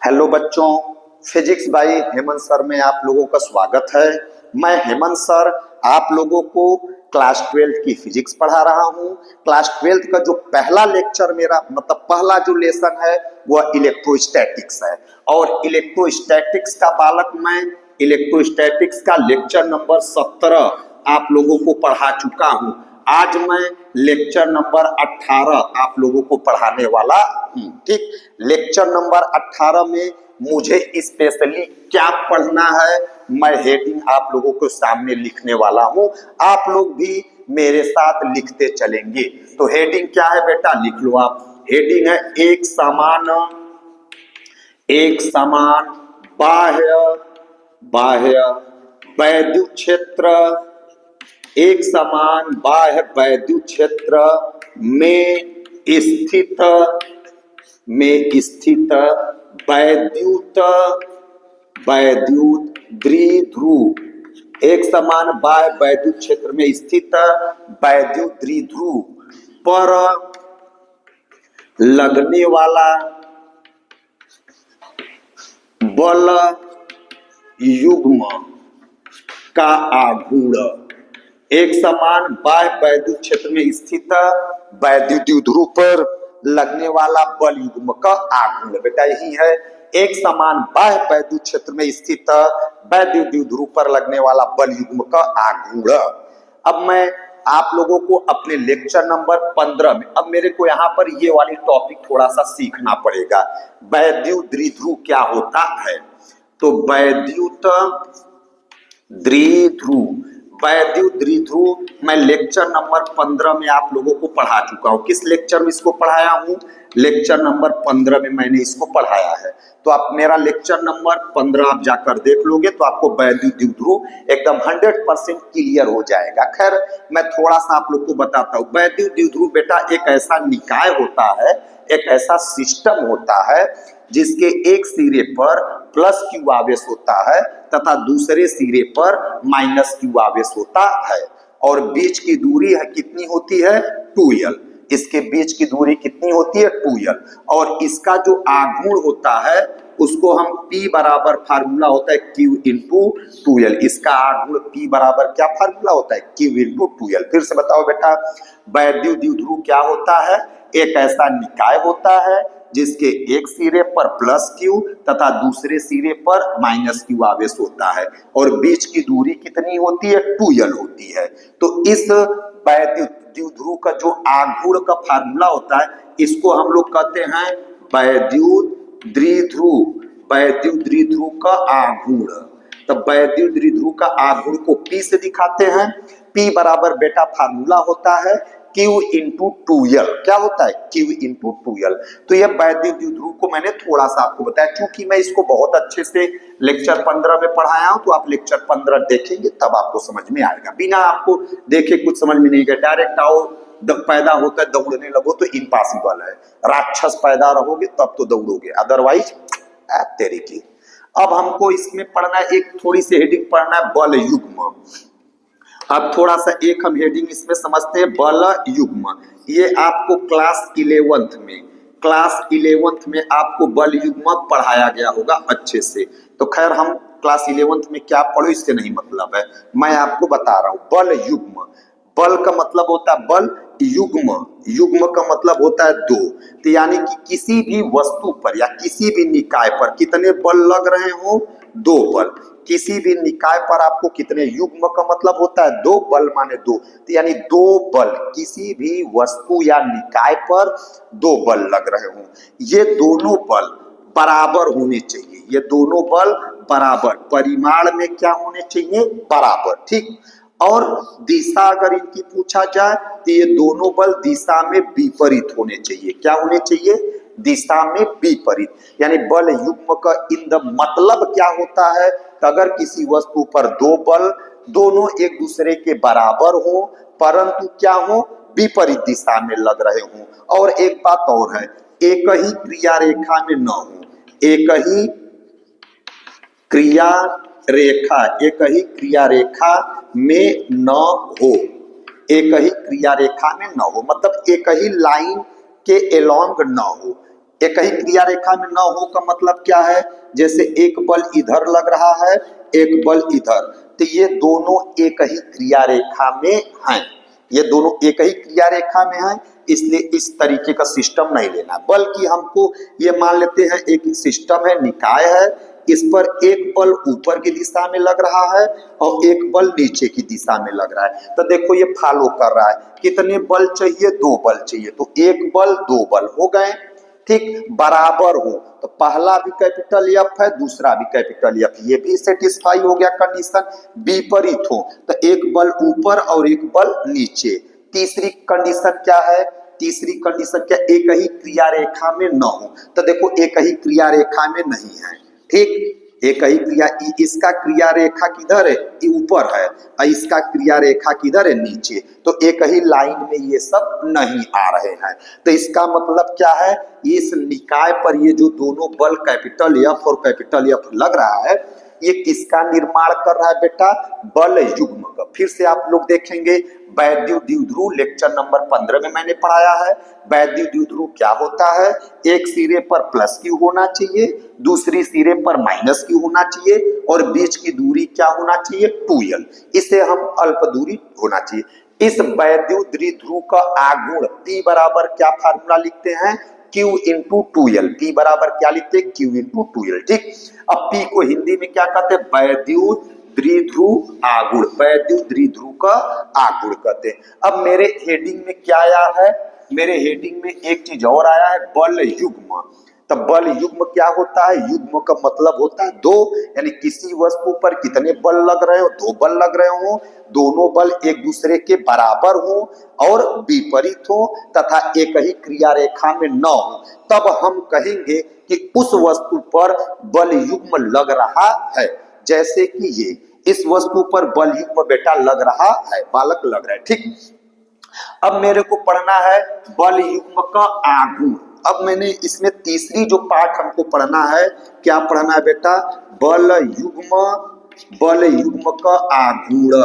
Hello बच्चों, physics bye Hemant sir में आप लोगों का स्वागत है। मैं हेमंत सर आप लोगों को क्लास 12 की फिजिक्स पढ़ा रहा हूं। क्लास 12 का जो पहला लेक्चर मेरा मतलब पहला जो लेसन है वह इलेक्ट्रोस्टैटिक्स है और इलेक्ट्रोस्टैटिक्स का बालक मैं इलेक्ट्रोस्टैटिक्स का लेक्चर नंबर 17 आप लोगों को पढ़ा चुका हूं। आज मैं लेक्चर नंबर 18 आप लोगों को पढ़ाने वाला हूं। ठीक, लेक्चर नंबर 18 में मुझे स्पेशली क्या पढ़ना है, मैं हेडिंग आप लोगों को सामने लिखने वाला हूं। आप लोग भी मेरे साथ लिखते चलेंगे। तो हेडिंग क्या है बेटा, लिख लो आप। हेडिंग है एक समान बाह्य बाह्य वैद्युत क्षेत्र, एक समान बाह्य वैद्युत क्षेत्र में स्थित वैद्युत द्विध्रुव, एक समान बाह्य वैद्युत क्षेत्र में स्थित वैद्युत द्विध्रुव पर लगने वाला बल युग्म का आघूर्ण, एक समान बाह्य वैद्युत क्षेत्र में स्थित वैद्युत द्विध्रुव पर लगने वाला बल युग्म का आघूर्ण। बेटा यही है, एक समान बाह्य वैद्युत क्षेत्र में स्थित वैद्युत द्विध्रुव पर लगने वाला बल युग्म का आघूर्ण। अब मैं आप लोगों को अपने लेक्चर नंबर 15 में, अब मेरे को यहाँ पर ये वाली टॉपिक थोड़ा सा सीखना पड़ेगा। वैद्युत द्विध्रुव क्या होता है? तो वैद्युत द्विध्रुव मैं लेक्चर नंबर 15 में आप लोगों को पढ़ा चुका हूं। किस लेक्चर में इसको पढ़ाया हूं? लेक्चर नंबर 15 में मैंने इसको पढ़ाया है। तो आप मेरा लेक्चर नंबर 15 आप जाकर देख लोगे तो आपको वैद्युत द्विध्रुव एकदम 100% क्लियर हो जाएगा। खैर मैं थोड़ा सा आप लोग को बताता हूँ। वैद्युत द्विध्रुव बेटा एक ऐसा निकाय होता है, एक ऐसा सिस्टम होता है जिसके एक सिरे पर प्लस क्यू आवेश होता है तथा दूसरे सिरे पर माइनस क्यू आवेश होता है और बीच की दूरी है कितनी होती है? 2l। इसके बीच की दूरी कितनी होती है? 2l। और इसका जो आघूर्ण होता है उसको हम P बराबर फार्मूला होता है Q इंटू 2l। इसका आघूर्ण P बराबर क्या फार्मूला होता है? Q into 2l। फिर से बताओ बेटा, वैद्युत द्विध्रुव क्या होता है? एक ऐसा निकाय होता है जिसके एक सिरे पर प्लस क्यू तथा दूसरे सिरे पर माइनस क्यू आवेश होता है और बीच की दूरी कितनी होती है? 2l होती है। तो इस वैद्युत द्विध्रुव का जो आघूर्ण का फार्मूला होता है इसको हम लोग कहते हैं वैद्युत द्विध्रुव का आघूर्ण। तो वैद्युत द्विध्रुव का आघूर्ण को P से दिखाते हैं। P बराबर बेटा फार्मूला होता है Q इंटू 2l। क्या होता है? Q into 2l। तो यह वैद्युत द्विध्रुव को मैंने थोड़ा सा आपको बताया, क्योंकि मैं इसको बहुत अच्छे से लेक्चर 15 में पढ़ाया हूं। तो आप लेक्चर 15 देखेंगे तब आपको समझ में आएगा। बिना आपको देखे कुछ समझ में नहीं आएगा। डायरेक्ट आओ, पैदा होकर दौड़ने लगो तो इम्पॉसिबल है। राक्षस पैदा रहोगे तब तो दौड़ोगे, अदरवाइज तेरी की। अब हमको इसमें पढ़ना है, एक थोड़ी सी हेडिंग पढ़ना है, बल युग्म। अब थोड़ा सा एक हम हेडिंग इसमें समझते हैं, बल युग्म। ये आपको क्लास 11th में आपको बल युग्म पढ़ाया गया होगा अच्छे से। तो खैर हम क्लास 11th में क्या पढ़ो इससे नहीं मतलब है, मैं आपको बता रहा हूं। बल युग्म, बल का मतलब होता है बल, युग्म का मतलब होता है दो। तो यानी कि किसी भी वस्तु पर या किसी भी निकाय पर कितने बल लग रहे हो? 2 बल। किसी भी निकाय पर आपको कितने, युग्म का मतलब होता है 2, बल माने 2। तो यानी 2 बल किसी भी वस्तु या निकाय पर 2 बल लग रहे हो। ये दोनों बल बराबर होने चाहिए। ये दोनों बल बराबर, परिमाण में क्या होने चाहिए? बराबर। ठीक, और दिशा अगर इनकी पूछा जाए तो ये दोनों बल दिशा में विपरीत होने चाहिए। क्या होने चाहिए? दिशा में विपरीत। यानी बल युग्म का इन द मतलब क्या होता है? तो अगर किसी वस्तु पर 2 बल दोनों एक दूसरे के बराबर हो परंतु क्या हो? विपरीत दिशा में लग रहे हो। और एक बात और है, एक ही क्रिया रेखा में न हो। एक ही क्रिया रेखा में न हो, एक ही क्रिया रेखा में न हो मतलब एक ही लाइन के एलोंग न हो। एक ही क्रिया रेखा में न हो का मतलब क्या है, जैसे एक बल इधर लग रहा है, एक बल इधर, तो ये दोनों एक ही क्रिया रेखा में हैं, ये दोनों एक ही क्रिया रेखा में हैं, इसलिए इस तरीके का सिस्टम नहीं लेना, बल्कि हमको ये मान लेते हैं एक सिस्टम है, निकाय है, इस पर एक बल ऊपर की दिशा में लग रहा है और एक बल नीचे की दिशा में लग रहा है। तो देखो ये फॉलो कर रहा है, कितने बल चाहिए, 2 बल चाहिए, तो एक बल 2 बल हो गए, ठीक, बराबर हो, तो पहला भी कैपिटल एफ है, दूसरा भी कैपिटल एफ, ये भी सेटिस्फाई हो गया कंडीशन। विपरीत हो तो एक बल ऊपर और एक बल नीचे। तीसरी कंडीशन क्या है, तीसरी कंडीशन क्या, एक ही क्रिया रेखा में न हो, तो देखो एक ही क्रिया रेखा में नहीं है, ठीक, एक ही क्रिया, इसका क्रिया रेखा किधर है, ऊपर है, और इसका क्रिया रेखा किधर है, नीचे, तो एक ही लाइन में ये सब नहीं आ रहे हैं। तो इसका मतलब क्या है, इस निकाय पर ये जो दोनों बल कैपिटल एफ और कैपिटल एफ लग रहा है, ये किसका निर्माण कर रहा है बेटा, बल युग्म का। फिर से आप लोग देखेंगे वैद्युत द्विध्रुव लेक्चर नंबर 15 में मैंने पढ़ाया है। वैद्युत द्विध्रुव क्या होता है, एक सिरे पर प्लस क्यू होना चाहिए, दूसरी सिरे पर माइनस क्यू होना चाहिए, और बीच की दूरी क्या होना चाहिए, 2l, इसे हम अल्प दूरी होना चाहिए। इस वैद्युत द्विध्रुव का आघूर्ण P बराबर क्या फार्मूला लिखते हैं, Q इंटू 2l, P बराबर क्या लिखते हैं, Q इंटू 2l, ठीक। अब P को हिंदी में क्या कहते हैं, वैद्युत द्विध्रुव आघूर्ण, वैद्युत द्विध्रुव का आघूर्ण कहते हैं। अब मेरे हेडिंग में क्या आया है, मेरे हेडिंग में एक चीज और आया है, बल युग्म। तब बल युग्म क्या होता है, युग्म का मतलब होता है 2, यानी किसी वस्तु पर कितने बल लग रहे हो, 2 बल लग रहे हो, दोनों बल एक दूसरे के बराबर हो और विपरीत हो तथा एक ही क्रिया रेखा में न हो, तब हम कहेंगे कि उस वस्तु पर बल युग्म लग रहा है। जैसे कि ये इस वस्तु पर बल युग्म बेटा लग रहा है, बालक लग रहा है, ठीक। अब मेरे को पढ़ना है बल युग्म का आघूर्ण। अब मैंने इसमें तीसरी जो पाठ हमको पढ़ना है, क्या पढ़ना है बेटा, बल युग्म, बल युग्म का आघूर्ण।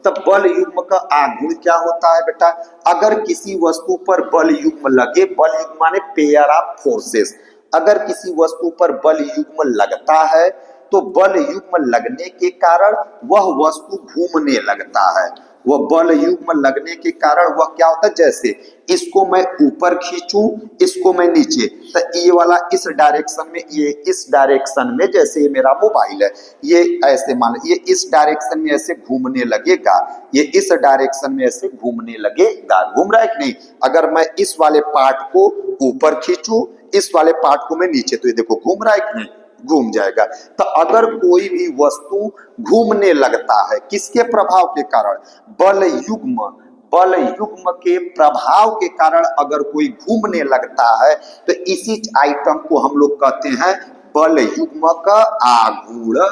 तब बल युग्म का आघूर्ण क्या होता है बेटा, अगर किसी वस्तु पर बल युग्म लगे, बल युग्म माने पेयर ऑफ फोर्सेस, अगर किसी वस्तु पर बल युग्म लगता है तो बल युग्म लगने के कारण वह वस्तु घूमने लगता है, वह बल युग्म लगने के कारण वह क्या होता है, जैसे इसको मैं ऊपर खींचूं, इसको मैं नीचे, तो ये वाला इस डायरेक्शन में, ये इस डायरेक्शन में, जैसे ये मेरा मोबाइल है, ये ऐसे मान, ये इस डायरेक्शन में ऐसे घूमने लगेगा, ये इस डायरेक्शन में ऐसे घूमने लगेगा, घूम रहा है कि नहीं। अगर मैं इस वाले पार्ट को ऊपर खींचूं, इस वाले पार्ट को मैं नीचे, तो ये देखो घूम रहा है कि नहीं, घूम जाएगा। तो अगर कोई भी वस्तु घूमने लगता है किसके प्रभाव के कारण, बल युग्म, बल युग्म के प्रभाव के कारण अगर कोई घूमने लगता है तो इसी आइटम को हम लोग कहते हैं बल युग्म का आघूर्ण।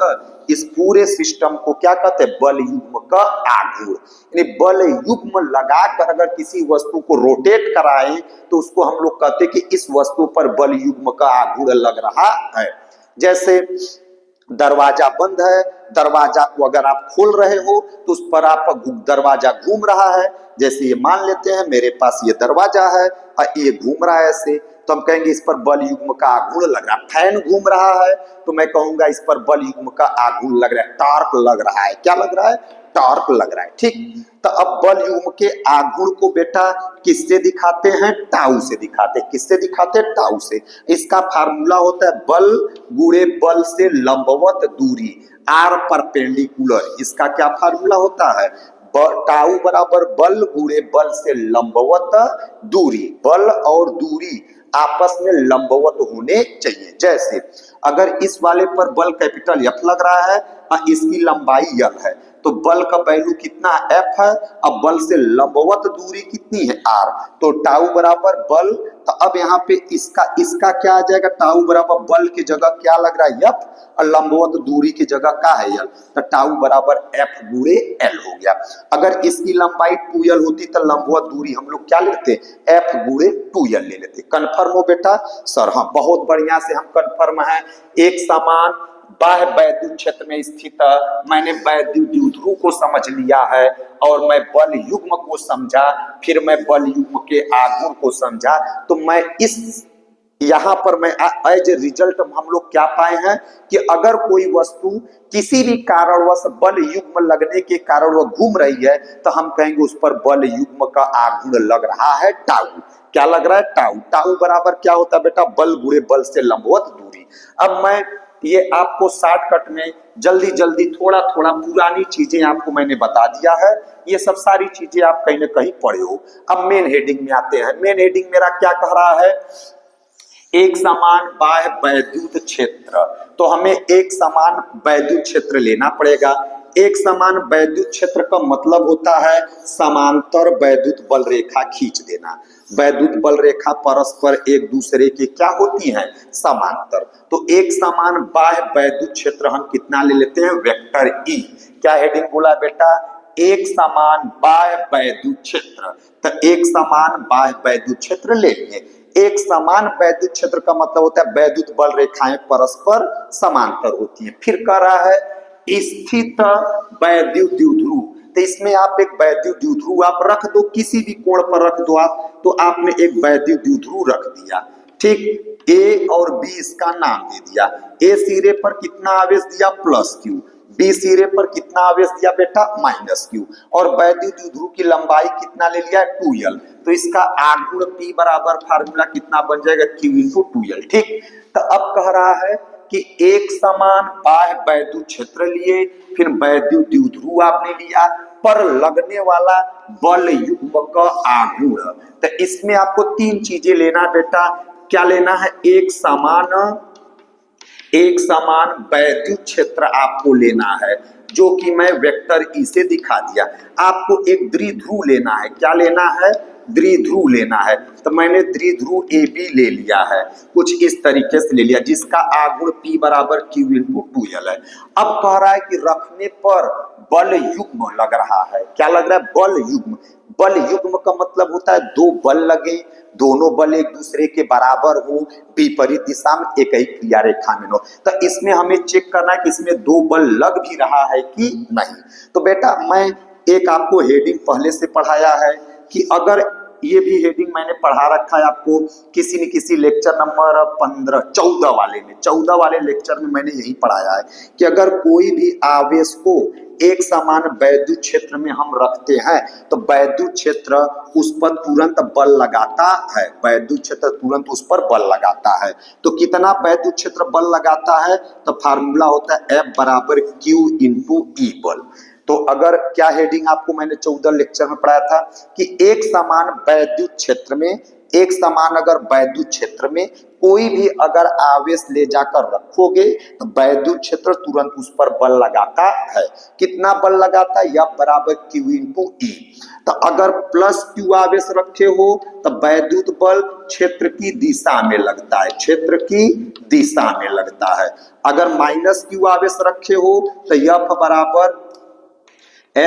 इस पूरे सिस्टम को क्या कहते हैं, बल युग्म का आघूर्ण। यानी बल युग्म लगाकर अगर किसी वस्तु को रोटेट कराएं तो उसको हम लोग कहते हैं कि इस वस्तु पर बल युग्म का आघूर्ण लग रहा है। जैसे दरवाजा बंद है, दरवाजा को अगर आप खोल रहे हो तो उस पर आप दरवाजा घूम रहा है, जैसे ये मान लेते हैं मेरे पास ये दरवाजा है और ये घूम रहा है ऐसे, तो हम कहेंगे इस पर बल युग्म का आघूर्ण लग रहा है। फैन घूम रहा है तो मैं कहूंगा इस पर बल युग्म का आघूर्ण लग रहा है, टॉर्क लग रहा है, क्या लग रहा है, टॉर्क लग रहा है, ठीक। तो अब बल युग्म के आघूर्ण को बेटा किससे दिखाते हैं, टाउ से दिखाते हैं। किससे दिखाते हैं, टाउ से। इसका फार्मूला होता है बल गुणे बल से लंबवत दूरी, आर परपेंडिकुलर। इसका क्या फार्मूला होता है, टाउ बराबर बल गुणे बल से लंबवत दूरी, बल और दूरी आपस में लंबवत होने चाहिए। जैसे अगर इस वाले पर बल कैपिटल एफ लग रहा है और इसकी लंबाई एल है, तो बल का वैल्यू कितना एफ है, अब बल से लंबवत दूरी कितनी है, आर, तो टाउ बराबर बल, तो अब यहाँ पे इसका क्या आ जाएगा, टाउ बराबर बल की जगह क्या लग रहा है, एफ, और लंबवत दूरी की जगह क्या है, एल, तो टाउ बराबर एफ गुणे एल हो गया। अगर इसकी लंबाई 2l होती तो लंबवत दूरी हम लोग क्या लेते, एफ गुणे 2l ले लेते। कन्फर्म हो बेटा, सर हाँ, बहुत बढ़िया से हम कन्फर्म है। एक समान बाह्य वैद्युत क्षेत्र में स्थित मैंने वैद्युत द्विध्रुव को समझ लिया है और मैं बल युग्म को समझा, फिर मैं बल युग्म के आघूर्ण को समझा, तो मैं इस यहां पर मैं एज ए रिजल्ट हम लोग क्या पाए हैं कि अगर कोई वस्तु किसी भी कारणवश बल युग्म लगने के कारण वह घूम रही है तो हम कहेंगे उस पर बल युग्म का आघूर्ण लग रहा है टाउ। क्या लग रहा है? टाउ। टाउ बराबर क्या होता है बेटा? बल गुणे बल से लंबवत दूरी। अब मैं ये आपको शॉर्टकट में जल्दी जल्दी थोड़ा थोड़ा पुरानी चीजें आपको मैंने बता दिया है, ये सब सारी चीजें आप कहीं ना कहीं पढ़े हो। अब मेन हेडिंग में आते हैं। मेन हेडिंग मेरा क्या कह रहा है? एक समान बाह्य वैद्युत क्षेत्र। तो हमें एक समान वैद्युत क्षेत्र लेना पड़ेगा। एक समान वैद्युत क्षेत्र का मतलब होता है समांतर वैद्युत बल रेखा खींच देना। वैद्युत बल रेखा परस्पर एक दूसरे के क्या होती हैं? समांतर। तो एक समान बाह्य वैद्युत क्षेत्र हम कितना ले लेते हैं? Vector E. क्या हेडिंग बोला बेटा? एक समान बाह्य वैद्युत क्षेत्र। तो एक समान बाह्य वैद्युत क्षेत्र ले लिए। एक समान वैद्युत क्षेत्र का मतलब होता है वैद्युत बल रेखाएं परस्पर समांतर होती हैं। फिर कह रहा है स्थित वैद्युत द्विध्रुव। तो इसमें आप एक वैद्युत द्विध्रुव आप रख दो, किसी भी कोण पर रख दो आप। तो आपने एक वैद्युत द्विध्रुव रख दिया, ठीक। ए और बी इसका नाम दे दिया। ए सिरे पर कितना आवेश दिया? Plus Q. बी सिरे पर कितना आवेश दिया बेटा? Minus Q. और वैद्युत द्विध्रुव की लंबाई कितना ले लिया? 2l। तो इसका आघूर्ण P बराबर फार्मूला कितना बन जाएगा? Q इंटू 2l, ठीक। तो अब कह रहा है कि एक समान बाह्य वैद्युत क्षेत्र लिए, फिर वैद्युत द्विध्रुव आपने लिया, पर लगने वाला बल युग्म का आघूर्ण। तो इसमें आपको तीन चीजें लेना बेटा। क्या लेना है? एक समान वैद्युत क्षेत्र आपको लेना है, जो कि मैं वेक्टर ई से दिखा दिया। आपको एक द्विध्रुव लेना है। क्या लेना है? द्विध्रुव लेना है। तो मैंने द्विध्रुव ए बी ले लिया है, कुछ इस तरीके से ले लिया, जिसका आघूर्ण P बराबर Q इंटू 2l है। अब कह रहा है कि रखने पर बल युग्म लग रहा है। क्या लग रहा है? बल युग्म। बल युग्म का मतलब होता है दो बल लगे, दोनों बल एक दूसरे के बराबर हो, विपरीत दिशा में एक ही क्रिया रेखा में हो। तो इसमें हमें चेक करना है कि इसमें दो बल लग भी रहा है कि नहीं। तो बेटा मैं एक आपको हेडिंग पहले से पढ़ाया है कि अगर ये भी हेडिंग मैंने पढ़ा रखा है आपको किसी न किसी लेक्चर नंबर 14 वाले में। 14 वाले लेक्चर में मैंने यही पढ़ाया है कि अगर कोई भी आवेश को एक समान वैद्युत क्षेत्र में हम रखते हैं तो वैद्युत क्षेत्र उस पर तुरंत बल लगाता है। वैद्युत क्षेत्र तुरंत उस पर बल लगाता है। तो कितना वैद्युत क्षेत्र बल लगाता है? तो फार्मूला होता है F बराबर Q इंटू ई बल। तो अगर क्या हेडिंग आपको मैंने 14 लेक्चर में पढ़ाया था कि एक समान वैद्युत क्षेत्र में, एक समान अगर वैद्युत क्षेत्र में कोई भी अगर आवेश ले जाकर रखोगे तो वैद्युत क्षेत्र तुरंत उस पर बल लगाता है। कितना बल लगाता है? F बराबर Q इंटू ई। तो अगर प्लस Q आवेश रखे हो तो वैद्युत बल क्षेत्र की दिशा में लगता है, क्षेत्र की दिशा में लगता है। अगर माइनस Q आवेश रखे हो तो F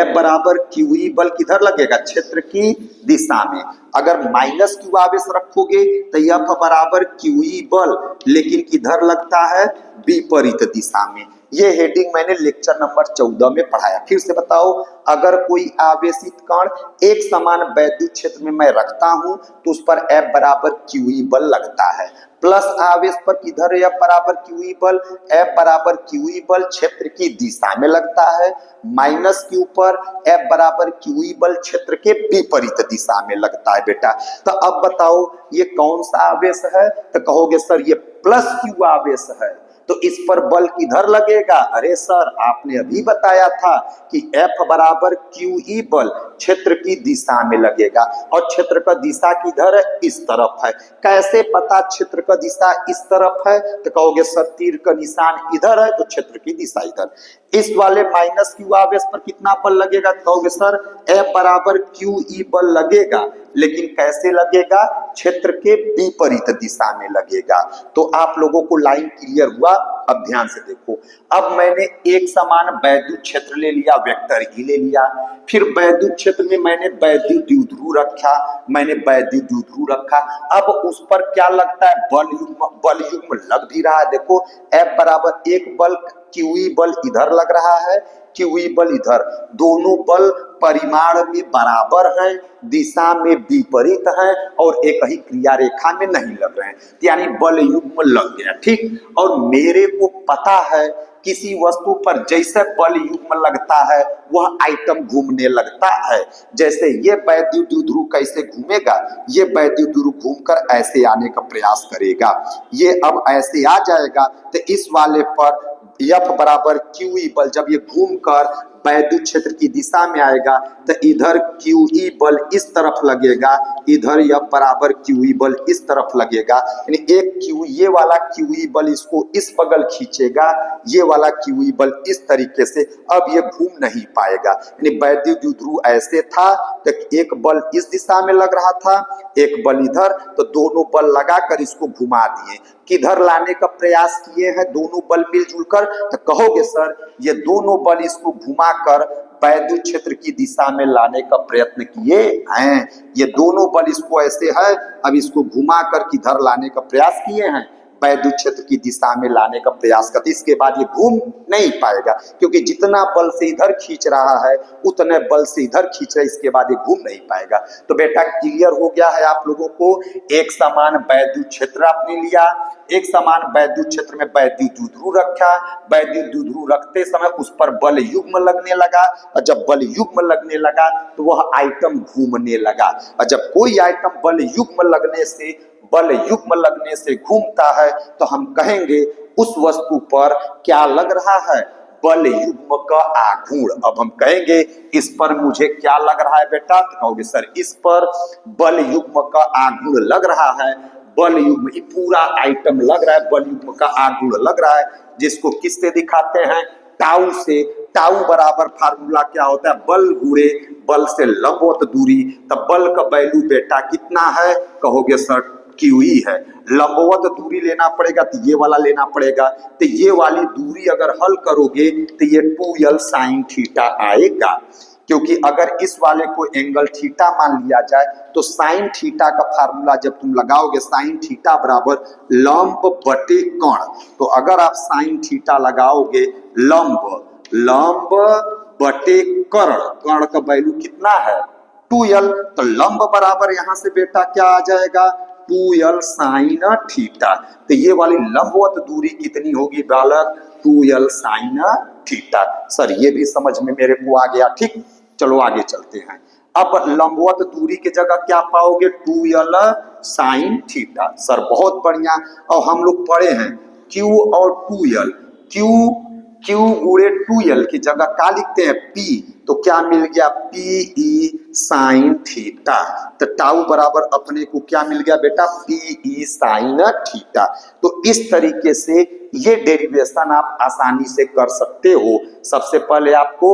बराबर QE बल किधर लगेगा? क्षेत्र की दिशा में। अगर माइनस Q आवेश रखोगे तो F बराबर QE बल लेकिन किधर लगता है? विपरीत दिशा में। ये हेडिंग मैंने लेक्चर नंबर 14 में पढ़ाया। फिर से बताओ, अगर कोई आवेशित कण एक समान वैद्युत क्षेत्र में मैं रखता हूं तो उस पर F बराबर QE बल लगता है। प्लस आवेश पर किधर F बराबर QE बल? F बराबर QE बल क्षेत्र की दिशा में लगता है। माइनस Q पर F बराबर QE बल क्षेत्र के विपरीत दिशा में लगता है बेटा। तो अब बताओ ये कौन सा आवेश है? तो कहोगे सर ये प्लस Q आवेश है। तो इस पर बल किधर लगेगा? अरे सर आपने अभी बताया था कि F बराबर QE बल क्षेत्र की दिशा में लगेगा और क्षेत्र का दिशा किधर है? इस तरफ है। कैसे पता क्षेत्र का दिशा इस तरफ है? तो कहोगे सर तीर का निशान इधर है तो क्षेत्र की दिशा इधर। इस वाले माइनस Q आवेश पर कितना बल लगेगा? तो कहोगे सर F बराबर QE बल लगेगा, लेकिन कैसे लगेगा? क्षेत्र के विपरीत दिशा में लगेगा। तो आप लोगों को लाइन क्लियर हुआ? अब ध्यान से देखो। अब मैंने एक समान वैद्युत क्षेत्र ले लिया, वेक्टर ई ले लिया। फिर वैद्युत क्षेत्र में मैंने वैद्युत द्विध्रुव रखा, मैंने वैद्युत द्विध्रुव रखा। अब उस पर क्या लगता है? बल युग्म लग भी रहा है। देखो F बराबर एक बल QE बल इधर लग रहा है, क्यूई बल इधर, दोनों बल परिमाण में बराबर है, दिशा में विपरीत है और एक ही क्रिया रेखा में नहीं लग रहे हैं, यानी बल युग्म लग गया। ठीक, और मेरे को पता है किसी वस्तु पर जैसे बल युग्म लगता है वह आइटम घूमने लगता है। जैसे ये वैद्युत द्विध्रुव कैसे घूमेगा, ये वैद्युत द्विध्रुव घूमकर ऐसे आने का प्रयास करेगा, ये अब ऐसे आ जाएगा तो इस वाले पर F बराबर QE बल जब ये घूमकर वैद्युत क्षेत्र की दिशा में आएगा तो इधर QE बल इस तरफ लगेगा, इधर F बराबर QE बल इस तरफ लगेगा, यानी एक Q ये वाला QE बल इसको इस बगल खींचेगा, ये वाला QE बल इस तरीके से, अब ये घूम नहीं पाएगा। यानी वैद्युत द्विध्रुव ऐसे था तो एक बल इस दिशा में लग रहा था, एक बल इधर, तो दोनों बल लगाकर इसको घुमा दिए, किधर लाने का प्रयास किए हैं दोनों बल मिलजुल कर, तो कहोगे सर ये दोनों बल इसको घुमाकर वैद्युत क्षेत्र की दिशा में लाने का प्रयत्न किए हैं, ये दोनों बल इसको ऐसे है, अब इसको घुमाकर किधर लाने का प्रयास किए हैं, वैद्युत क्षेत्र की दिशा में लाने का प्रयास करते, इसके बाद ये घूम नहीं पाएगा क्योंकि जितना बल से इधर खींच रहा है उतने बल से इधर खींच रहा है, इसके बाद ये घूम नहीं पाएगा। तो बेटा क्लियर हो गया है आप लोगों को, एक समान वैद्युत क्षेत्र आपने लिया, एक समान वैद्युत क्षेत्र में वैद्युत द्विध्रुव रखा, वैद्युत द्विध्रुव रखते समय उस पर बल युग्म लगने लगा, और जब बल युग्म लगने लगा तो वह आइटम घूमने लगा, और जब कोई आइटम बल युग्म लगने से घूमता है तो हम कहेंगे उस वस्तु पर क्या लग रहा है, बल युग्म का आघूर्ण। अब हम कहेंगे इस पर मुझे क्या लग रहा है बेटा, तो कहोगे सर इस पर बल युग्म का आघूर्ण लग रहा है, बल युग्म पूरा आइटम लग रहा है, बल युग्म का आघूर्ण लग रहा है, जिसको किससे दिखाते हैं, टाउ से। टाउ बराबर फार्मूला क्या होता है, बल गुणे बल से लंबवत दूरी, तब बल का वैल्यू बेटा कितना है, कहोगे सर QE है, लंबवत दूरी लेना पड़ेगा तो ये वाला लेना पड़ेगा, तो ये वाली दूरी अगर हल करोगे तो ये 2L sin थीटा आएगा, क्योंकि अगर इस वाले को एंगल थीटा मान लिया जाए तो साइन थीटा का फार्मूला जब तुम लगाओगे साइन थीटा बराबर लंब बटे कर्ण, तो अगर आप साइन थीटा लगाओगे लंब बटे कर्ण, कर्ण का वैल्यू कितना है 2L, तो लंब बराबर यहां से बेटा क्या आ जाएगा 2L साइन थीटा, तो ये वाली लंबवत दूरी कितनी होगी बालक 2L साइन थीटा। सर ये भी समझ में मेरे को आ गया, ठीक, चलो आगे चलते हैं। अब लंबवत दूरी की जगह क्या पाओगे 2L साइन थीटा, सर बहुत बढ़िया, और हम लोग पढ़े हैं Q और 2L, Q गुणे 2L की जगह क्या लिखते हैं P, तो क्या मिल गया PE साइन थीटा, तो टाउ बराबर अपने को क्या मिल गया बेटा PE साइन थीटा। तो इस तरीके से ये डेरिवेशन आप आसानी से कर सकते हो। सबसे पहले आपको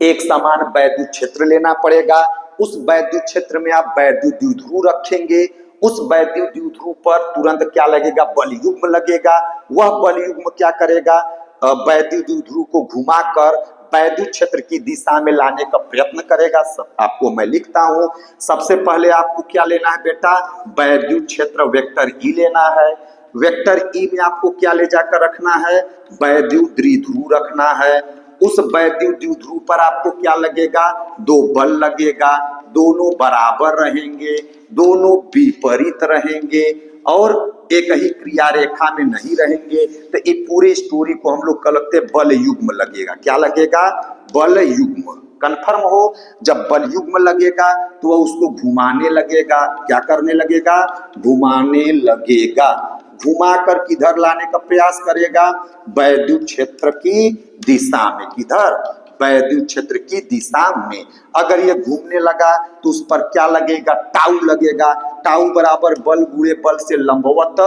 एक समान वैद्युत क्षेत्र लेना पड़ेगा, उस वैद्युत क्षेत्र में आप वैद्युत द्विध्रुव रखेंगे, उस वैद्युत द्विध्रुव पर तुरंत क्या लगेगा बल युग्म लगेगा, वह बल युग्म क्या करेगा वैद्युत द्विध्रुव को घुमाकर वैद्युत क्षेत्र की दिशा में लाने का प्रयत्न करेगा। सब आपको मैं लिखता हूं, सबसे पहले आपको क्या लेना है बेटा वैद्युत क्षेत्र वेक्टर ई लेना है, वेक्टर ई में आपको क्या ले जाकर रखना है वैद्युत द्विध्रुव रखना है, उस वैद्युत द्विध्रुव पर आपको क्या लगेगा दो बल लगेगा, दोनों बराबर रहेंगे, दोनों विपरीत रहेंगे और एक ही क्रिया रेखा में नहीं रहेंगे, तो ये पूरी स्टोरी को हम लोग कहते हैं बल युग्म लगेगा। क्या लगेगा बल युग्म, कन्फर्म हो, जब बल युग्म लगेगा तो वह उसको घुमाने लगेगा, क्या करने लगेगा घुमाने लगेगा, घुमाकर किधर लाने का प्रयास करेगा वैद्युत क्षेत्र की दिशा में, किधर वैद्युत क्षेत्र की दिशा में। अगर ये घूमने लगा तो उस पर क्या लगेगा टाउ लगेगा, टाउ बराबर बल गुणे बल से लंबवत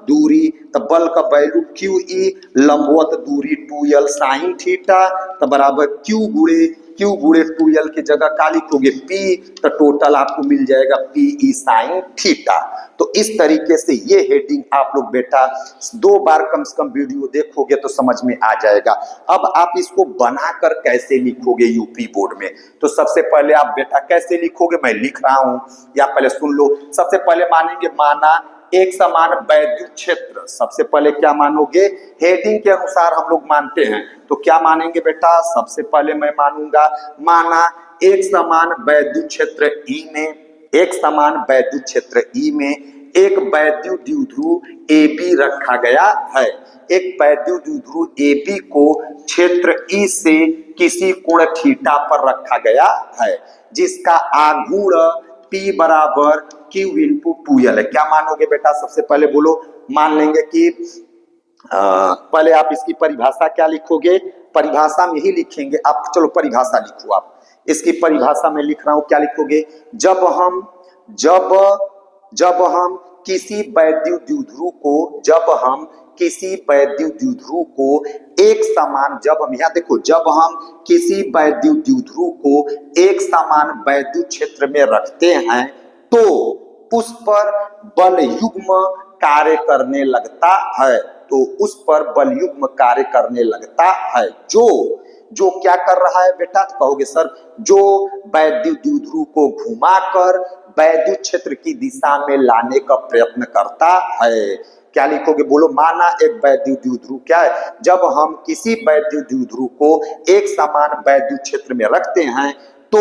दूरी, तो बल का वैल्यू QE लंबवत दूरी 2L साइन थीटा, तो बराबर Q गुणे 2L की जगह क्या लिखोगे P, तो टोटल आपको मिल जाएगा PE साइन थीटा। तो इस तरीके से ये हेडिंग आप लोग बेटा 2 बार कम से कम वीडियो देखोगे तो समझ में आ जाएगा। अब आप इसको बनाकर कैसे लिखोगे यूपी बोर्ड में, तो सबसे पहले आप बेटा कैसे लिखोगे मैं लिख रहा हूं, या पहले सुन लो। सबसे पहले मानेंगे माना एक समान वैद्युत क्षेत्र। सबसे पहले क्या मानोगे, हेडिंग के अनुसार हम लोग मानते हैं, तो क्या मानेंगे बेटा, सबसे पहले मैं मानूंगा, माना एक समान वैद्युत क्षेत्र ई में, एक समान वैद्युत क्षेत्र ई में एक वैद्युत द्विध्रुव ए बी रखा गया है। एक वैद्युत द्विध्रुव ए बी को क्षेत्र ई से किसी कोण थीटा पर रखा गया है, जिसका आघूर्ण P बराबर Q इंटू 2L है। क्या मानोगे बेटा, सबसे पहले बोलो, मान लेंगे कि पहले आप इसकी परिभाषा क्या लिखोगे, परिभाषा में ही लिखेंगे आप, चलो परिभाषा लिखो आप, इसकी परिभाषा में लिख रहा हूं, क्या लिखोगे, जब हम किसी वैद्युत द्विध्रुव को, जब हम किसी वैद्युत द्विध्रुव को एक समान, जब हम यहाँ देखो, जब हम किसी वैद्युत द्विध्रुव को एक समान वैद्युत क्षेत्र में रखते हैं तो उस पर बल युग्म कार्य करने लगता है, तो उस पर बल युग्म कार्य करने लगता है, जो क्या कर रहा है बेटा, तो कहोगे सर जो वैद्युत द्विध्रुव को घुमाकर वैद्युत क्षेत्र की दिशा में लाने का प्रयत्न करता है। क्या लिखोगे, बोलो, माना एक वैद्युत द्विध्रुव क्या है, जब हम किसी वैद्युत द्विध्रुव को एक समान वैद्युत क्षेत्र में रखते हैं तो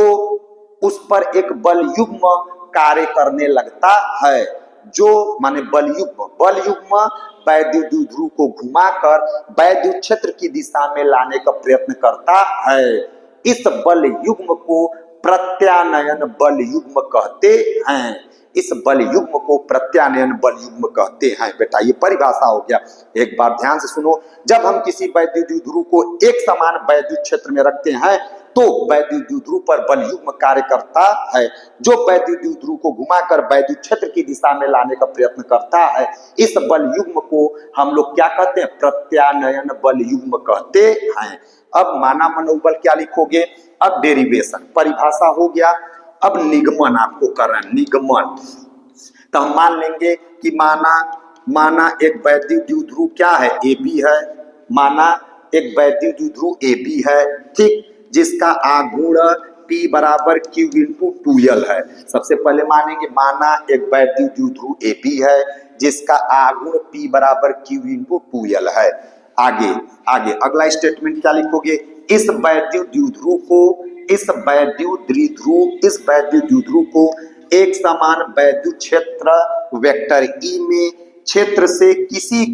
उस पर एक बल युग्म कार्य करने लगता है, जो माने बल युग्म वैद्युत द्विध्रुव को घुमाकर वैद्युत क्षेत्र की दिशा में लाने का प्रयत्न करता है। इस बल युग्म को प्रत्यानयन बल युग्म कहते हैं, इस बल युग्म को प्रत्यानयन बल युग्म कहते हैं। बेटा ये परिभाषा हो गया, एक बार ध्यान से सुनो, जब हम किसी वैद्युत द्विध्रुव को एक समान वैद्युत क्षेत्र में रखते हैं तो वैद्युत द्विध्रुव पर बल युग्म कार्य करता है, जो वैद्युत द्विध्रुव को घुमाकर वैद्युत क्षेत्र की दिशा में लाने का प्रयत्न करता है। इस बल युग्म को हम लोग क्या कहते हैं, प्रत्यानयन बल युग्म कहते हैं। अब माना मनोबल क्या लिखोगे, अब डेरिवेशन, परिभाषा हो गया, अब निगमन आपको करना है, निगमन। तो हम मान लेंगे कि माना एक वैद्युत द्विध्रुव क्या है, ए बी है, माना एक वैद्युत द्विध्रुव ए बी है, ठीक, जिसका आघूर्ण P बराबर Q इंटू 2L है। सबसे पहले मानेंगे, माना एक वैद्युत द्विध्रुव ए बी है जिसका आघूर्ण P बराबर Q इंटू 2L है। आगे अगला स्टेटमेंट क्या लिखोगे, इस वैद्युत द्विध्रुव को एक समान वैद्युत क्षेत्र वेक्टर ई में क्षेत्र से किसी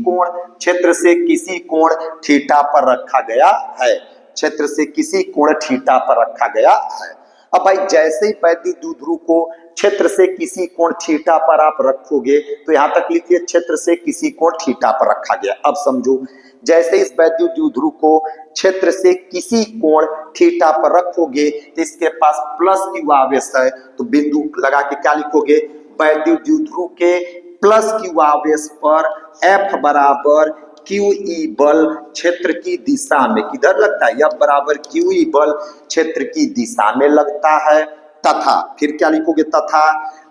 कोण थीटा पर रखा गया है, क्षेत्र से किसी कोण थीटा पर रखा गया है। अब भाई जैसे ही वैद्युत द्विध्रुव को क्षेत्र से किसी कोण थीटा पर आप रखोगे, तो यहां तक लिखिए क्षेत्र से किसी कोण थीटा पर रखा गया। अब समझो, जैसे इस वैद्युत द्विध्रुव को क्षेत्र से किसी कोण थीटा पर रखोगे तो इसके पास प्लस क्यू आवेश है, तो बिंदु लगा के क्या लिखोगे, वैद्युत द्विध्रुव के प्लस क्यू आवेश पर F बराबर क्यू ई बल क्षेत्र की दिशा में किधर लगता है, F बराबर क्यू ई बल क्षेत्र की दिशा में लगता है, तथा फिर क्या लिखोगे, तथा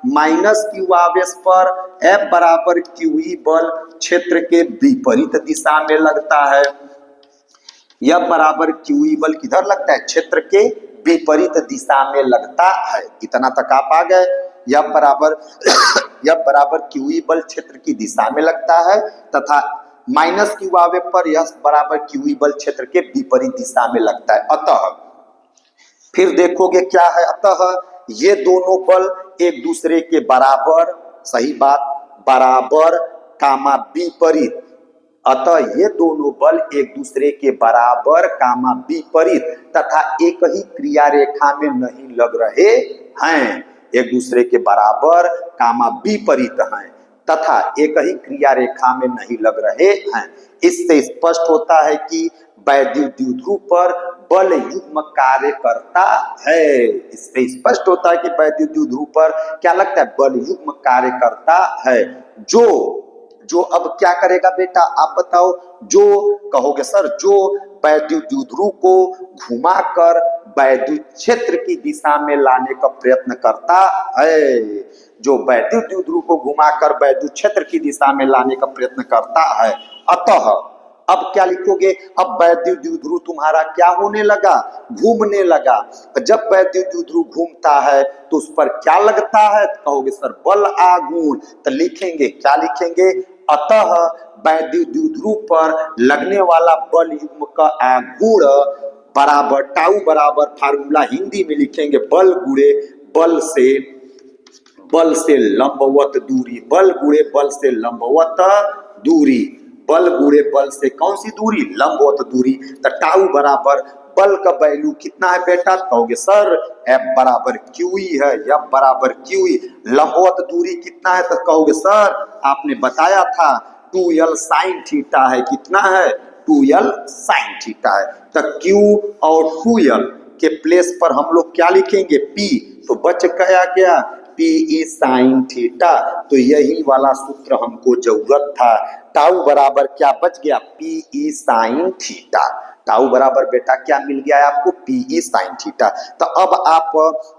माइनस क्यू आवेश पर F बराबर क्यू ई बल क्षेत्र के विपरीत दिशा में लगता है। F बराबर क्यू ई बल किधर लगता है, क्षेत्र के विपरीत दिशा में लगता है। इतना तक आप आ गए, F बराबर क्यू ई बल क्षेत्र की दिशा में लगता है तथा माइनस क्यू आवेश पर F बराबर क्यू ई बल क्षेत्र के विपरीत दिशा में लगता है। अतः फिर देखोगे क्या है, अतः ये दोनों बल एक दूसरे के बराबर, सही बात, बराबर कामा विपरीत, अतः ये दोनों बल एक दूसरे के बराबर कामा विपरीत तथा एक ही क्रिया रेखा में नहीं लग रहे हैं, एक दूसरे के बराबर कामा विपरीत हैं तथा एक ही क्रिया रेखा में नहीं लग रहे हैं। इससे स्पष्ट होता है कि वैद्युत द्विध्रुव पर बल युग्म कार्य करता है। इससे स्पष्ट होता है कि वैद्युत द्विध्रुव पर क्या लगता है, बल युग्म कार्य करता है, जो अब क्या करेगा बेटा, आप बताओ, जो कहोगे सर जो वैद्युत द्विध्रुव को घुमाकर वैद्युत क्षेत्र की दिशा में लाने का प्रयत्न करता है, जो वैद्युत द्विध्रुव को घुमाकर वैद्युत क्षेत्र की दिशा में लाने का प्रयत्न करता है। अब क्या लिखोगे, अब वैद्युत द्विध्रुव तुम्हारा क्या होने लगा, घूमने लगा। जब वैद्युत द्विध्रुव घूमता है तो उस पर क्या लगता है, तो कहोगे सर बल आघूर्ण। तो लिखेंगे, क्या लिखेंगे, अतः वैद्युत द्विध्रुव पर लगने वाला बल युग्म का आघूर्ण बराबर टाउ बराबर, फार्मूला हिंदी में लिखेंगे, बल गुणे बल से लंबवत दूरी, बल गुणे बल से लंबवत दूरी, बल गुणे बल से कौन सी दूरी, लंबवत दूरी। तो टाउ बराबर बल का वैल्यू कितना है बेटा, कहोगे सर F बराबर QE है, F बराबर QE। लंबवत दूरी कितना है, तो कहोगे सर आपने बताया था 2L साइन थीटा है, कितना है, 2L साइन थीटा है। तो Q और 2L के प्लेस पर हम लोग क्या लिखेंगे, P, तो बच गया क्या, PE साइन थीटा। तो यही वाला सूत्र हमको जरूरत था। टाउ बराबर क्या बच गया, PE साइन थीटा। टाउ बराबर बेटा क्या मिल गया है आपको, PE साइन थीटा। तो अब आप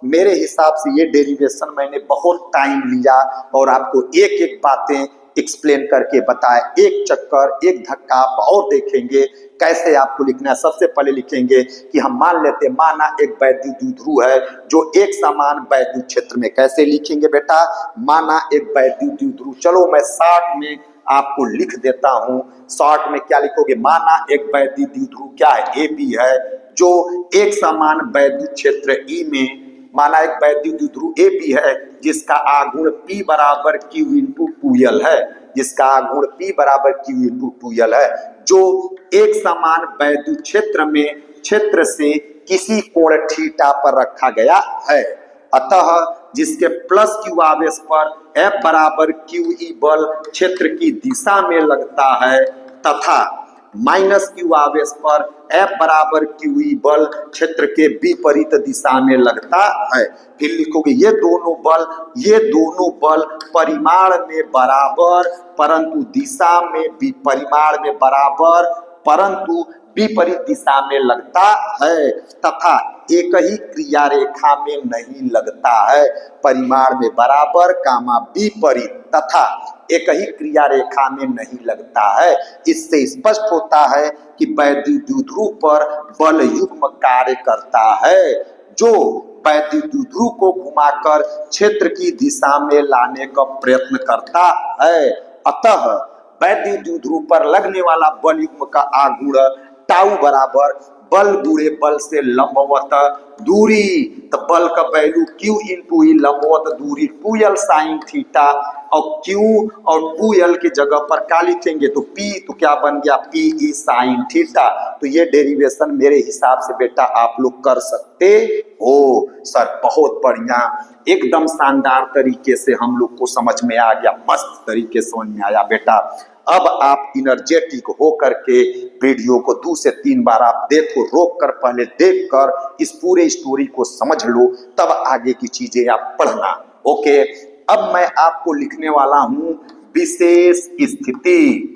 मेरे हिसाब से ये डेरिवेशन मैंने बहुत टाइम लिया और आपको एक एक बातें एक्सप्लेन करके बताया, एक चक्कर एक धक्का आप और देखेंगे कैसे आपको लिखना है। सबसे पहले लिखेंगे कि हम मान लेते, माना एक वैद्युत द्विध्रुव है जो एक समान वैद्युत क्षेत्र में, कैसे लिखेंगे बेटा, माना एक वैद्युत द्विध्रुव, चलो मैं शॉर्ट में आपको लिख देता हूं। शॉर्ट में क्या लिखोगे, माना एक वैद्युत द्विध्रुव क्या है, AB है, जो एक समान वैद्युत क्षेत्र E में, माना एक वैद्युत द्विध्रुव AB है जिसका आघूर्ण P बराबर Q इंटू 2L है, जिसका आघूर्ण P बराबर Q इंटू 2L है, जो एक समान वैद्युत क्षेत्र में क्षेत्र से किसी कोण थीटा पर रखा गया है। अतः जिसके प्लस Q आवेश पर F बराबर QE बल क्षेत्र की दिशा में लगता है, तथा माइनस Q आवेश पर F बराबर QE बल क्षेत्र के विपरीत दिशा में लगता है। फिर लिखोगे ये दोनों बल परिमाण में बराबर परंतु दिशा में भी, परिमाण में बराबर परंतु विपरीत दिशा में लगता है, तथा एक ही क्रिया रेखा में नहीं लगता है। परिमाण में बराबर कामा विपरीत तथा एक ही क्रिया रेखा में नहीं लगता है। इससे स्पष्ट होता है कि वैद्युत द्विध्रुव पर बल युग्म कार्य करता है, जो वैद्युत द्विध्रुव को घुमाकर क्षेत्र की दिशा में लाने का प्रयत्न करता है। अतः वैद्युत द्विध्रुव पर लगने वाला बल युग्म का आघूर्ण टाउ बराबर बल गुणे बल से लंबवत दूरी, तो बल का वैल्यू Q इंटू E, लंबवत दूरी 2L साइन थीटा, और Q और 2L की जगह पर क्या लिखेंगे, तो P, तो क्या बन गया PE साइन थीटा। तो ये डेरिवेशन मेरे हिसाब से बेटा आप लोग कर सकते हो। सर बहुत बढ़िया, एकदम शानदार तरीके से हम लोग को समझ में आ गया, मस्त तरीके से समझ में आया बेटा। अब आप इनर्जेटिक हो करके वीडियो को 2 से 3 बार आप देखो, रोक कर पहले देख कर इस पूरे स्टोरी को समझ लो, तब आगे की चीजें आप पढ़ना। ओके, अब मैं आपको लिखने वाला हूं विशेष स्थिति,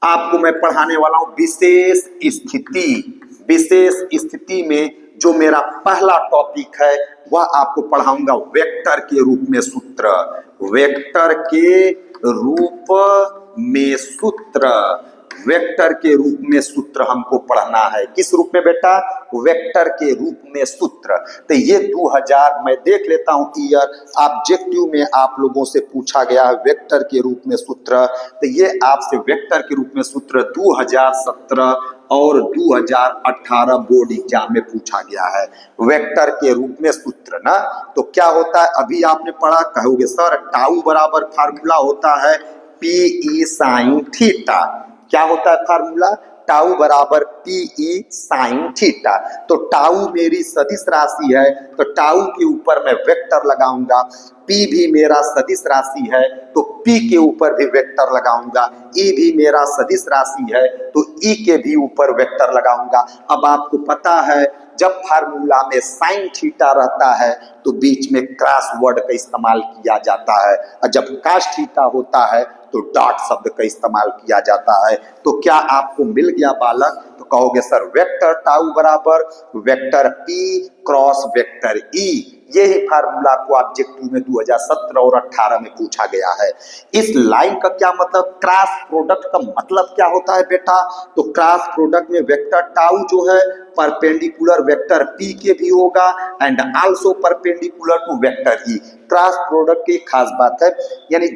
आपको मैं पढ़ाने वाला हूं विशेष स्थिति। विशेष स्थिति में जो मेरा पहला टॉपिक है वह आपको पढ़ाऊंगा वेक्टर के रूप में सूत्र, वेक्टर के रूप में सूत्र, वेक्टर के रूप में सूत्र हमको पढ़ना है। किस रूप में बेटा, वेक्टर के रूप में सूत्र। तो ये 2000 मैं देख लेता हूं ईयर, ऑब्जेक्टिव में आप लोगों से पूछा गया है वेक्टर के रूप में सूत्र। तो ये आपसे वेक्टर के रूप में सूत्र 2017 और 2018 बोर्ड एग्जाम में पूछा गया है, वेक्टर के रूप में सूत्र ना। तो क्या होता है, अभी आपने पढ़ा, कहोगे सर टाउ बराबर फार्मूला होता है PE साइन थीटा। क्या होता है फार्मूला, टाउ बराबर PE साइन थीटा। तो टाउ मेरी सदिश राशि है, तो टाउ के ऊपर मैं वेक्टर लगाऊंगा। P भी मेरा सदिश राशि है, तो P के ऊपर भी वेक्टर लगाऊंगा। E भी मेरा सदिश राशि है, तो E के भी ऊपर वेक्टर लगाऊंगा। अब आपको पता है जब फार्मूला में साइन थीटा रहता है तो बीच में क्रॉस वर्ड का इस्तेमाल किया जाता है, और जब कॉस थीटा होता है तो डॉट शब्द का इस्तेमाल किया जाता है। तो क्या आपको मिल गया बालक, तो कहोगे सर वेक्टर टाउ बराबर vector P cross vector E, यही फार्मूला को ऑब्जेक्टिव में 2017 और 18 में पूछा गया है। इस लाइन का क्या मतलब, क्रॉस प्रोडक्ट का मतलब क्या होता है बेटा, तो क्रॉस प्रोडक्ट में वेक्टर टाउ जो है परपेंडिकुलर वेक्टर p के भी होगा and also perpendicular to vector e। Cross product की खास बात है, यानी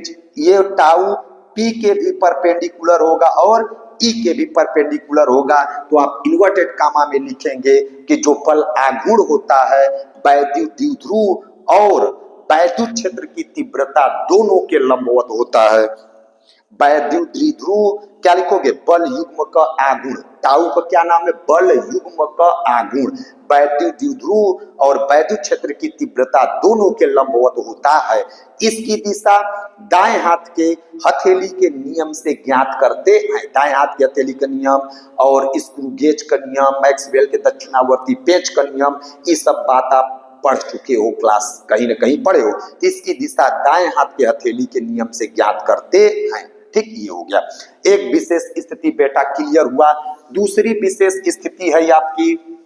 ये टाउ p के भी परपेंडिकुलर होगा और ई के भी परपेंडिकुलर होगा। तो आप इन्वर्टेड कामा में लिखेंगे कि जो बल आघूर्ण होता है वैद्युत द्विध्रुव और वैद्युत क्षेत्र की तीव्रता दोनों के लंबवत होता है। वैद्युत द्विध्रुव क्या लिखोगे, बल युग्म का आघूर्ण, टाउ का क्या नाम है, बल युग्म का आघूर्ण। वैद्युत द्विध्रुव और वैद्युत क्षेत्र की तीव्रता दोनों के लंबवत होता है। इसकी दिशा दाएं हाथ के हथेली के नियम से ज्ञात करते हैं। दाएं हाथ के हथेली का नियम और स्क्रू गेज का नियम, मैक्सवेल के दक्षिणावर्ती पेंच का नियम, ये सब बात आप पढ़ चुके हो, क्लास कहीं ना कहीं पढ़े हो। इसकी दिशा दाएं हाथ के हथेली के नियम से ज्ञात करते हैं। ठीक, ये हो गया। एक विशेष स्थिति बेटा क्लियर हुआ। दूसरी विशेष स्थिति है आपकी,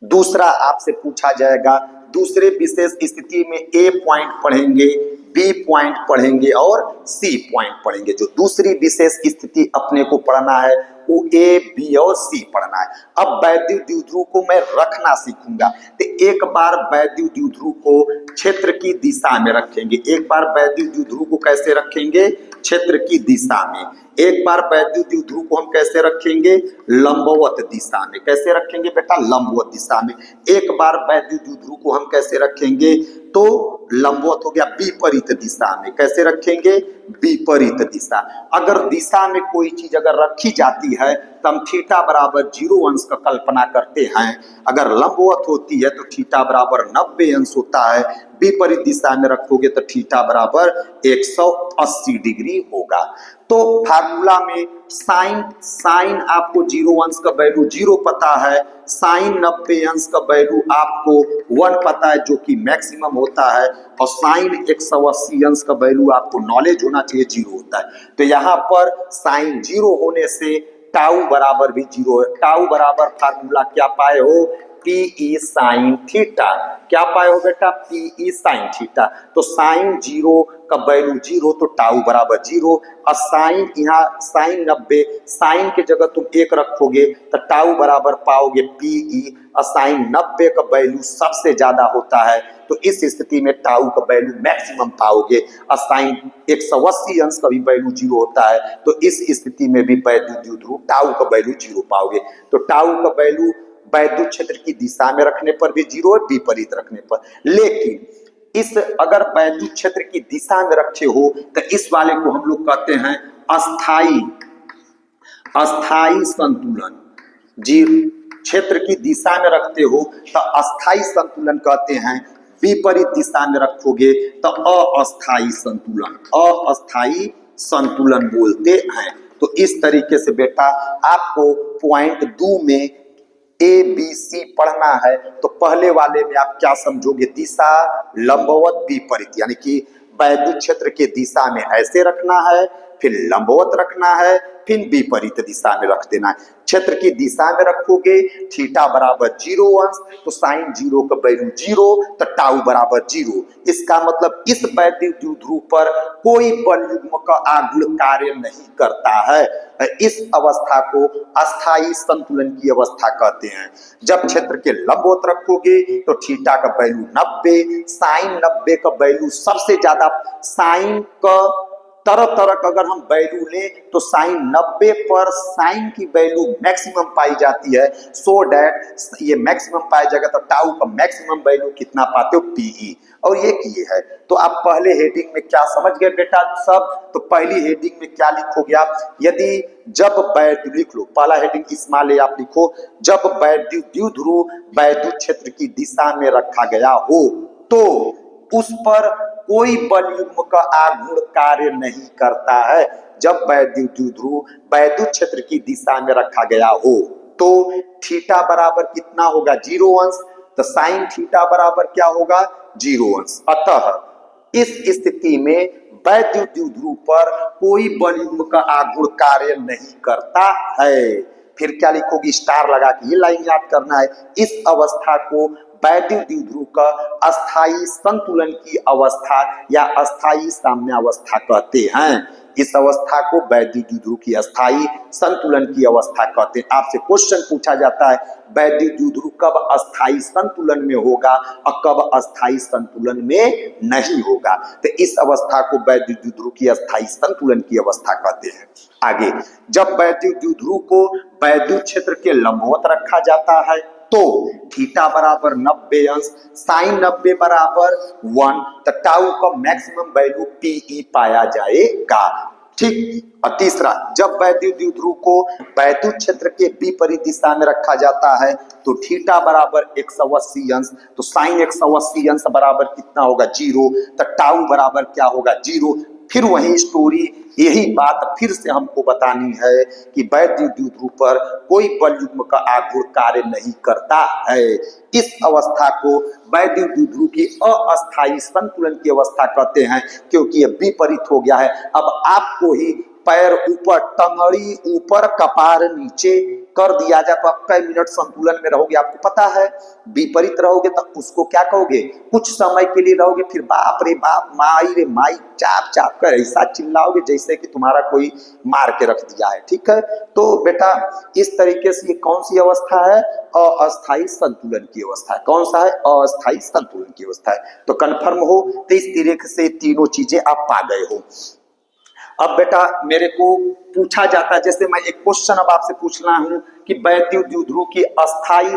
दूसरा आपसे पूछा जाएगा। दूसरे विशेष स्थिति में ए पॉइंट पढ़ेंगे, बी पॉइंट पढ़ेंगे और सी पॉइंट पढ़ेंगे। जो दूसरी विशेष स्थिति अपने को पढ़ना है वो ए, बी और सी पढ़ना है। अब वैद्युत द्विध्रुव को मैं रखना सीखूंगा, तो एक बार वैद्युत द्विध्रुव को क्षेत्र की दिशा में रखेंगे। एक बार वैद्युत द्विध्रुव को कैसे रखेंगे, क्षेत्र की दिशा में। एक बार वैद्युत द्विध्रुव को हम कैसे रखेंगे, लंबवत दिशा में। कैसे रखेंगे बेटा, लंबवत दिशा में। एक बार वैद्युत द्विध्रुव को हम कैसे रखेंगे, तो लंबवत हो गया विपरीत दिशा में। कैसे रखेंगे, विपरीत दिशा। अगर दिशा में कोई चीज अगर रखी जाती है तो हम थीटा बराबर 0 अंश का कल्पना करते हैं। अगर लंबवत होती है तो थीटा बराबर 90 अंश होता है। विपरीत दिशा में रखोगे तो थीटा बराबर 180 डिग्री होगा। तो फार्मूला में साइन आपको 0 अंश का वैल्यू 0 पता है, साइन 90 अंश का वैल्यू आपको 1 पता है जो कि मैक्सिमम होता है, और साइन 180 अंश का वैल्यू आपको नॉलेज होना चाहिए 0 होता है। तो यहाँ पर साइन 0 होने से टाउ बराबर भी 0 है। टाउ बराबर फार्मूला क्या पाए हो, पी साइन थीटा। क्या पाए हो बेटा, पी साइन थीटा। तो साइन 0 का वैल्यू 0 तो टाउ बराबर 0। और साइन यहाँ साइन 90, साइन के जगह तुम 1 रखोगे तो टाउ बराबर पाओगे पी। और साइन 90 का वैल्यू सबसे ज्यादा होता है, तो इस स्थिति में टाउ का वैल्यू मैक्सिमम पाओगे। और साइन 180 अंश का भी वैल्यू 0 होता है, तो इस स्थिति में भी वैद्युत द्विध्रुव टाउ का वैल्यू 0 पाओगे। तो टाउ का वैल्यू वैद्युत क्षेत्र की दिशा में रखने पर भी 0 है, विपरीत रखने पर। लेकिन इस अगर वैद्युत क्षेत्र की दिशा में रखे हो तो इस वाले को हम लोग कहते हैं अस्थाई संतुलन। जी, क्षेत्र की दिशा में रखते हो तो अस्थाई संतुलन कहते हैं, विपरीत दिशा में रखोगे तो अस्थाई संतुलन बोलते हैं। तो इस तरीके से बेटा आपको पॉइंट 2 में ए बी सी पढ़ना है। तो पहले वाले में आप क्या समझोगे, दिशा लंबवत विपरीत, यानी कि वैद्युत क्षेत्र के दिशा में ऐसे रखना है, फिर लंबवत रखना है, फिर विपरीत दिशा में रख देना है। क्षेत्र की दिशा में रखोगे थीटा बराबर 0 अंश, तो साइन 0 का वैल्यू 0 तो टाउ बराबर 0। इसका मतलब इस वैद्युत द्विध्रुव पर कोई बल युग्म का आघूर्ण कार्य नहीं करता है। इस अवस्था को अस्थाई संतुलन की अवस्था कहते हैं। जब क्षेत्र के लंबवत रखोगे तो थीटा का वैल्यू 90, साइन 90 का वैल्यू सबसे ज्यादा, साइन का तरह अगर हम वैल्यू लें तो साइन 90 पर साइन की वैल्यू मैक्सिमम पाई जाती है। सो दैट ये मैक्सिमम पाया जाएगा तो टाउ का मैक्सिमम वैल्यू कितना पाते हो, पीई। और ये किए है तो आप पहले हेडिंग में क्या समझ गए बेटा सब। तो पहली हेडिंग में क्या लिखोगे आप, यदि जब वैद्युत, लिख लो पहला हेडिंग स्मॉल ए आप लिखो, जब वैद्युत द्विध्रुव वैद्युत क्षेत्र की दिशा में रखा गया हो तो उस पर कोई बल युग्म का आघूर्ण कार्य नहीं करता है। जब वैद्युत द्विध्रुव वैद्युत क्षेत्र की दिशा में रखा गया हो तो थीटा बराबर कितना होगा, 0 अंश। तो साइन थीटा बराबर क्या होगा, 0 अंश। अतः इस स्थिति में वैद्युत द्विध्रुव पर कोई बल युग्म का आघूर्ण कार्य नहीं करता है। फिर क्या लिखोगी, स्टार लगा के ये लाइन याद करना है। इस अवस्था को वैद्युत द्विध्रुव का अस्थायी संतुलन की अवस्था या अस्थायी साम्यावस्था कहते हैं। इस अवस्था को वैद्युत द्विध्रुव की अस्थायी संतुलन की अवस्था कहते हैं। आपसे क्वेश्चन पूछा जाता है वैद्युत द्विध्रुव कब अस्थायी संतुलन में होगा और कब अस्थायी संतुलन में नहीं होगा, तो इस अवस्था को वैद्युत द्विध्रुव की अस्थायी संतुलन की अवस्था कहते हैं। आगे, जब वैद्युत द्विध्रुव को वैद्युत क्षेत्र के लंबवत रखा जाता है तो थीटा बराबर 90 अंश, साइन 90 बराबर 1, तो टाउ का मैक्सिमम वैल्यू पीई पाया जाएगा। ठीक। और तीसरा, जब वैद्युत द्विध्रुव को वैद्युत क्षेत्र के विपरीत दिशा में रखा जाता है तो थीटा बराबर 180 अंश, तो साइन 180 अंश बराबर कितना होगा, 0, तो टाउ बराबर क्या होगा, 0। फिर वही स्टोरी, यही बात फिर से हमको बतानी है कि वैद्युत द्विध्रुव पर कोई बल युग्म का आघूर्ण कार्य नहीं करता है। इस अवस्था को वैद्युत द्विध्रुव की अस्थायी संतुलन की अवस्था कहते हैं, क्योंकि यह विपरीत हो गया है। अब आपको ही पैर ऊपर, टंगड़ी ऊपर, कपार नीचे कर दिया जाए तो आप कई मिनट संतुलन में रहोगे, आपको पता है। विपरीत रहोगे तो उसको क्या कहोगे, कुछ समय के लिए रहोगे, फिर बाप रे बाप, माई रे माई, चाप चाप कर ऐसा चिल्लाओगे जैसे कि तुम्हारा कोई मार के रख दिया है। ठीक है, तो बेटा इस तरीके से ये कौन सी अवस्था है, अस्थायी संतुलन की अवस्था है। कौन सा है, अस्थायी संतुलन की अवस्था है। तो कन्फर्म हो, तो इस तरीके से तीनों चीजें आप पा गए हो। अब बेटा मेरे को पूछा जाता है, जैसे मैं एक क्वेश्चन अब आपसे पूछना हूं कि वैद्युत द्विध्रुव की अस्थायी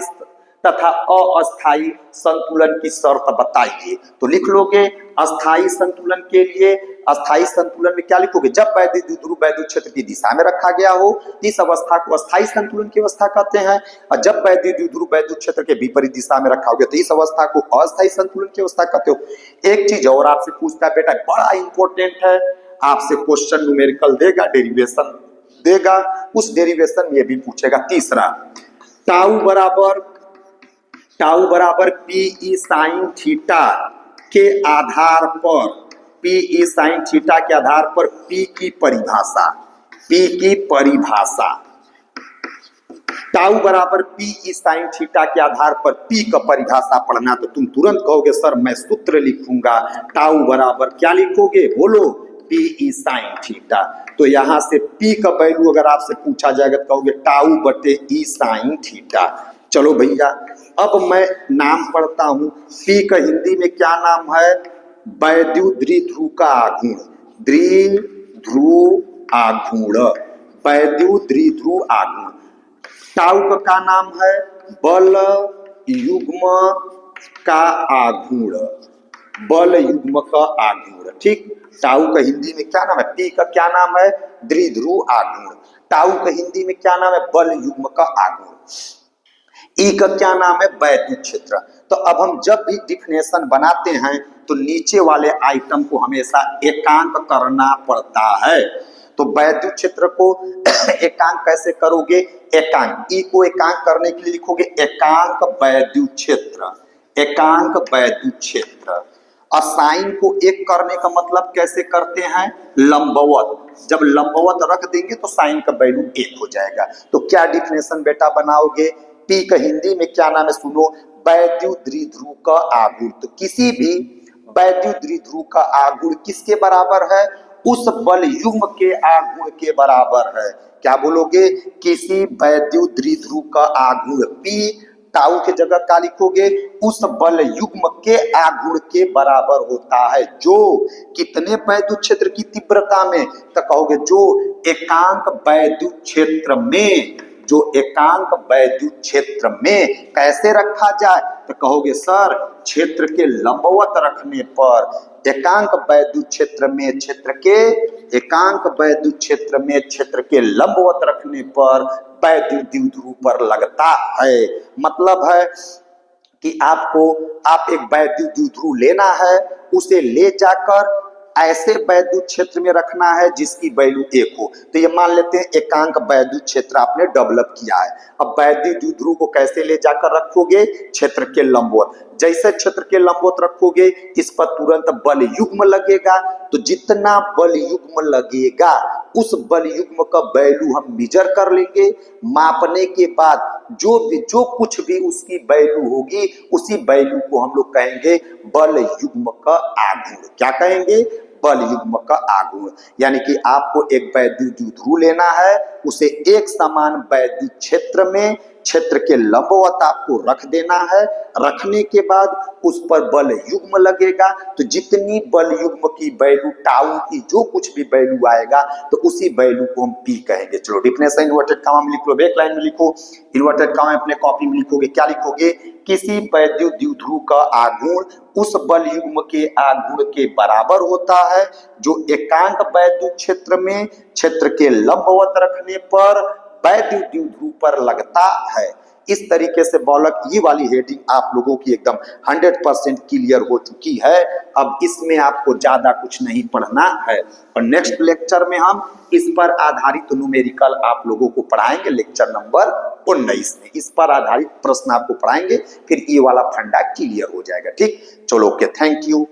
तथा अस्थायी संतुलन की शर्त बताइए, तो लिख लोगे अस्थायी संतुलन के लिए, अस्थायी संतुलन में क्या लिखोगे, जब वैद्युत द्विध्रुव वैद्युत क्षेत्र की दिशा में रखा गया हो इस अवस्था को अस्थायी संतुलन की अवस्था कहते हैं, और जब वैद्युत द्विध्रुव वैद्युत क्षेत्र के विपरीत दिशा में रखा होगा तो इस अवस्था को अस्थायी संतुलन की अवस्था कहते हो। एक चीज और आपसे पूछता है बेटा, बड़ा इंपॉर्टेंट है, आपसे क्वेश्चन न्यूमेरिकल देगा, डेरिवेशन देगा, उस डेरिवेशन में भी पूछेगा। तीसरा, टाउ बराबर पीई साइन थीटा के आधार पर, पीई साइन थीटा के आधार पर पी की परिभाषा, टाउ बराबर पीई साइन थीटा के आधार पर पी का परिभाषा पढ़ना, तो तुम तुरंत कहोगे सर मैं सूत्र लिखूंगा। टाउ बराबर क्या लिखोगे, बोलो, पी साइन थीटा। तो यहां से पी का वैल्यू अगर आपसे पूछा जाएगा तो कहोगे टाउ बटे ई साइन थीटा। चलो भैया, अब मैं नाम पढ़ता हूं। पी का हिंदी में क्या नाम है, वैद्युत द्विध्रुव का आघूर्ण, द्विध्रुव आघूर्ण, वैद्युत द्विध्रुव आघूर्ण। टाउ का क्या नाम है, बल युग्म का आघूर्ण, बल युग्म का आघूर्ण। ठीक, टाउ का हिंदी में क्या नाम है, पी का क्या नाम है, द्विध्रुव आघूर्ण। टाउ का हिंदी में क्या नाम है, बल युग्म का आघूर्ण। ई का क्या नाम है, वैद्युत क्षेत्र। तो अब हम जब भी डिफिनेशन बनाते हैं तो नीचे वाले आइटम को हमेशा एकांक करना पड़ता है। तो वैद्युत क्षेत्र को एकांक कैसे करोगे, एकांक, ई को एकांक करने के लिए लिखोगे एकांक वैद्युत क्षेत्र, एकांक वैद्युत क्षेत्र। और साइन को एक करने का मतलब कैसे करते हैं, लंबवत, जब लंबवत रख देंगे तो साइन का वैल्यू 1 हो जाएगा। तो क्या डिफिनेशन बेटा बनाओगे, पी का हिंदी में क्या नाम है, सुनो, वैद्युत द्विध्रुव का आघूर्ण। तो किसी भी वैद्युत द्विध्रुव का आघूर्ण किसके बराबर है, उस बल युग्म के आघूर्ण के बराबर है। क्या बोलोगे, किसी वैद्युत द्विध्रुव का आघूर्ण पी, टाउ के जगह क्या लिखोगे, उस बल युग्म के आघूर्ण के बराबर होता है, जो कितने वैद्युत क्षेत्र की तीव्रता में, तो कहोगे जो एकांक वैद्युत क्षेत्र में, जो एकांक वैद्युत क्षेत्र में कैसे रखा जाए, तो कहोगे सर क्षेत्र के लंबवत रखने पर, एकांक वैद्युत क्षेत्र में क्षेत्र के, एकांक वैद्युत क्षेत्र में क्षेत्र के लंबवत रखने पर वैद्युत द्विध्रुव पर लगता है। मतलब है कि आपको, आप एक वैद्युत द्विध्रुव लेना है, उसे ले जाकर ऐसे वैद्युत क्षेत्र में रखना है जिसकी वैल्यू 1 हो। तो ये मान लेते हैं एकांक वैद्युत क्षेत्र आपने डेवलप किया है। अब वैद्युत द्विध्रुव को कैसे ले जाकर रखोगे? क्षेत्र के लंबवत। जैसे क्षेत्र के लंबवत रखोगे इस पर तुरंत बल युग्म लगेगा, तो जितना बल युग्म लगेगा उस बल युग्म का वैल्यू हम मेजर कर लेंगे। मापने के बाद जो कुछ भी उसकी वैल्यू होगी उसी वैल्यू को हम लोग कहेंगे बल युग्म का आघूर्ण। क्या कहेंगे? बल युग्म का आघूर्ण। यानी कि आपको एक वैद्युत द्विध्रुव लेना है, उसे एक समान वैद्युत क्षेत्र में क्षेत्र के लंबवत आपको रख देना है। रखने के बाद उस पर बल युग्म लगेगा, तो जितनी बल युग्म की वैल्यू टाउ की जो कुछ भी वैल्यू आएगा तो उसी वैल्यू को हम पी कहेंगे। चलो डिफिनेशन इन्वर्टेड कॉमा में लिख लो, बैक लाइन में लिखो, इन्वर्टेड कॉमा अपने कॉपी में लिखोगे। क्या लिखोगे? किसी वैद्युत द्विध्रुव का आघूर्ण उस बल युग्म के आघूर्ण के बराबर होता है जो एकांक वैद्युत क्षेत्र में क्षेत्र के लंबवत रखने पर वैद्युत द्विध्रुव पर लगता है। इस तरीके से बालक ये वाली हेडिंग आप लोगों की एकदम 100% क्लियर हो चुकी है। अब इसमें आपको ज्यादा कुछ नहीं पढ़ना है और नेक्स्ट लेक्चर में हम इस पर आधारित न्यूमेरिकल आप लोगों को पढ़ाएंगे। लेक्चर नंबर 19 में इस पर आधारित प्रश्न आपको पढ़ाएंगे, फिर ये वाला फंडा क्लियर हो जाएगा। ठीक, चलो ओके, थैंक यू।